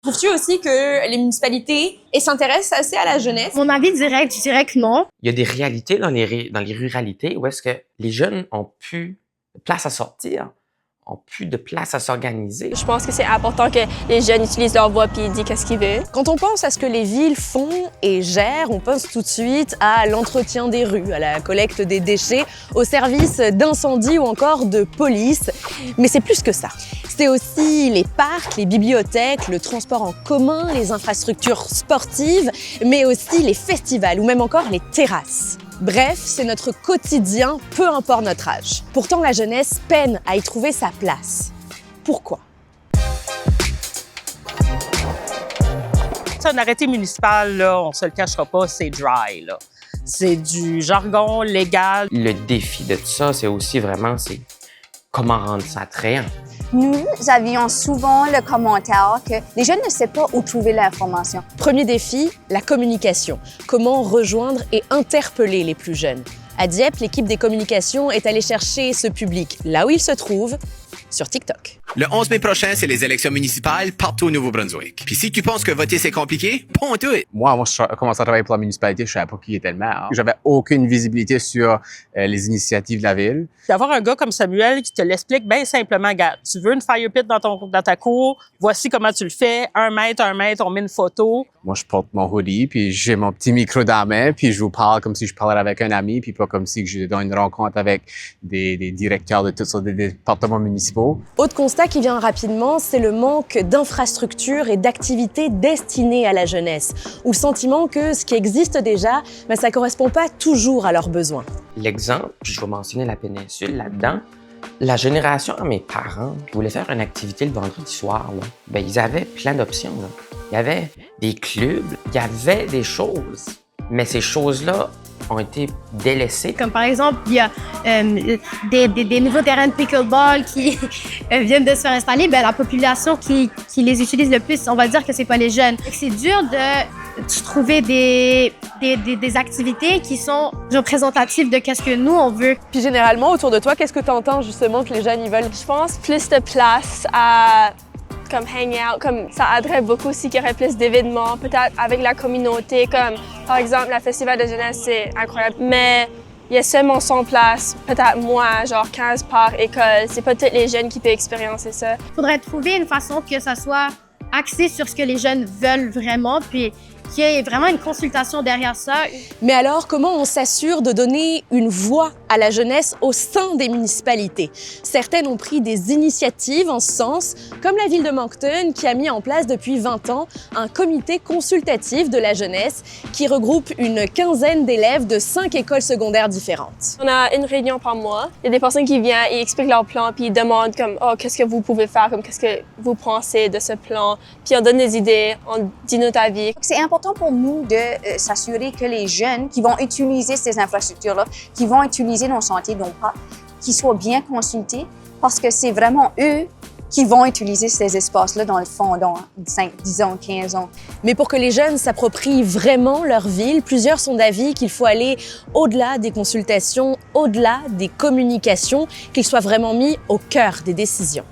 Trouves-tu aussi que les municipalités s'intéressent assez à la jeunesse? Mon avis direct, je dirais que non. Il y a des réalités dans les ruralités où est-ce que les jeunes ont plus de place à sortir, ont plus de place à s'organiser. Je pense que c'est important que les jeunes utilisent leur voix puis disent qu'est-ce qu'ils veulent. Quand on pense à ce que les villes font et gèrent, on pense tout de suite à l'entretien des rues, à la collecte des déchets, au service d'incendie ou encore de police. Mais c'est plus que ça. C'est aussi les parcs, les bibliothèques, le transport en commun, les infrastructures sportives, mais aussi les festivals ou même encore les terrasses. Bref, c'est notre quotidien, peu importe notre âge. Pourtant, la jeunesse peine à y trouver sa place. Pourquoi? Un arrêté municipal, là, on se le cachera pas, c'est dry, là. C'est du jargon légal. Le défi de tout ça, c'est aussi vraiment, c'est comment rendre ça attrayant. Nous avions souvent le commentaire que les jeunes ne savent pas où trouver l'information. Premier défi, la communication. Comment rejoindre et interpeller les plus jeunes? À Dieppe, l'équipe des communications est allée chercher ce public là où il se trouve, sur TikTok. Le 11 mai prochain, c'est les élections municipales partout au Nouveau-Brunswick. Puis si tu penses que voter, c'est compliqué, pas en tout. Moi, je commençais à travailler pour la municipalité, je savais pas qui était le maire. J'avais aucune visibilité sur les initiatives de la ville. D'avoir un gars comme Samuel qui te l'explique bien simplement, regarde, tu veux une fire pit dans ta cour, voici comment tu le fais, 1 mètre, on met une photo. Moi, je porte mon hoodie, puis j'ai mon petit micro dans la main, puis je vous parle comme si je parlais avec un ami, puis pas comme si je donne une rencontre avec des directeurs de toutes sortes de départements municipaux. Autre constat qui vient rapidement, c'est le manque d'infrastructures et d'activités destinées à la jeunesse, ou le sentiment que ce qui existe déjà, ça ne correspond pas toujours à leurs besoins. L'exemple, puis je vais mentionner la péninsule là-dedans, la génération à mes parents qui voulaient faire une activité le vendredi soir, là, ils avaient plein d'options. Là. Il y avait des clubs, il y avait des choses, mais ces choses-là ont été délaissées. Comme par exemple, il y a des nouveaux terrains de pickleball qui viennent de se faire installer. La population qui les utilise le plus, on va dire que c'est pas les jeunes. C'est dur de trouver des activités qui sont représentatives de qu'est-ce que nous, on veut. Puis généralement, autour de toi, qu'est-ce que tu entends justement que les jeunes ils veulent? Je pense plus de place à comme hang out, comme ça aiderait beaucoup s'il y aurait plus d'événements, peut-être avec la communauté, comme par exemple le festival de jeunesse, c'est incroyable, mais il y a seulement 100 places, peut-être moins, genre 15 par école, c'est pas tous les jeunes qui peuvent expérimenter ça. Il faudrait trouver une façon que ça soit axé sur ce que les jeunes veulent vraiment, puis qu'il y ait vraiment une consultation derrière ça. Mais alors, comment on s'assure de donner une voix à la jeunesse au sein des municipalités? Certaines ont pris des initiatives en ce sens, comme la ville de Moncton qui a mis en place depuis 20 ans un comité consultatif de la jeunesse qui regroupe une quinzaine d'élèves de 5 écoles secondaires différentes. On a une réunion par mois. Il y a des personnes qui viennent et expliquent leur plan, puis ils demandent comme « Oh, qu'est-ce que vous pouvez faire? Qu'est-ce que vous pensez de ce plan? » Puis on donne des idées, on dit notre avis. C'est important pour nous de s'assurer que les jeunes qui vont utiliser ces infrastructures-là, qui vont utiliser nos sentiers, non pas, qu'ils soient bien consultés, parce que c'est vraiment eux qui vont utiliser ces espaces-là dans le fond dans 5, 10 ans, 15 ans. Mais pour que les jeunes s'approprient vraiment leur ville, plusieurs sont d'avis qu'il faut aller au-delà des consultations, au-delà des communications, qu'ils soient vraiment mis au cœur des décisions.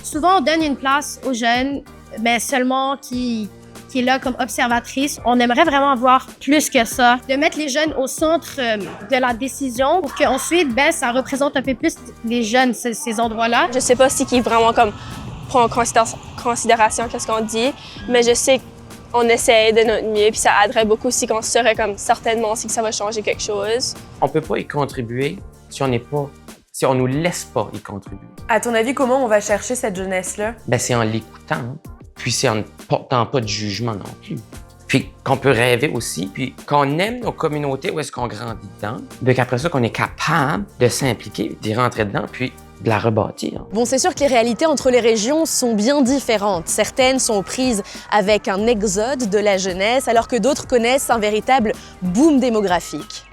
Souvent, on donne une place aux jeunes, mais seulement qui est là comme observatrice. On aimerait vraiment avoir plus que ça, de mettre les jeunes au centre de la décision pour qu'ensuite, ça représente un peu plus les jeunes, ces endroits-là. Je sais pas si qui vraiment comme prend en considération qu'est-ce qu'on dit, mais je sais qu'on essaie de notre mieux, puis ça aiderait beaucoup si on serait comme certainement si ça va changer quelque chose. On peut pas y contribuer si on nous laisse pas y contribuer. À ton avis, comment on va chercher cette jeunesse-là? C'est en l'écoutant. Puis c'est en ne portant pas de jugement non plus. Puis qu'on peut rêver aussi, puis qu'on aime nos communautés où est-ce qu'on grandit dedans, puis qu'après ça, qu'on est capable de s'impliquer, d'y rentrer dedans, puis de la rebâtir. Bon, c'est sûr que les réalités entre les régions sont bien différentes. Certaines sont aux prises avec un exode de la jeunesse, alors que d'autres connaissent un véritable boom démographique.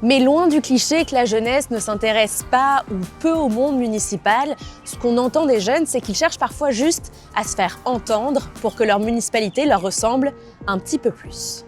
Mais loin du cliché que la jeunesse ne s'intéresse pas ou peu au monde municipal, ce qu'on entend des jeunes, c'est qu'ils cherchent parfois juste à se faire entendre pour que leur municipalité leur ressemble un petit peu plus.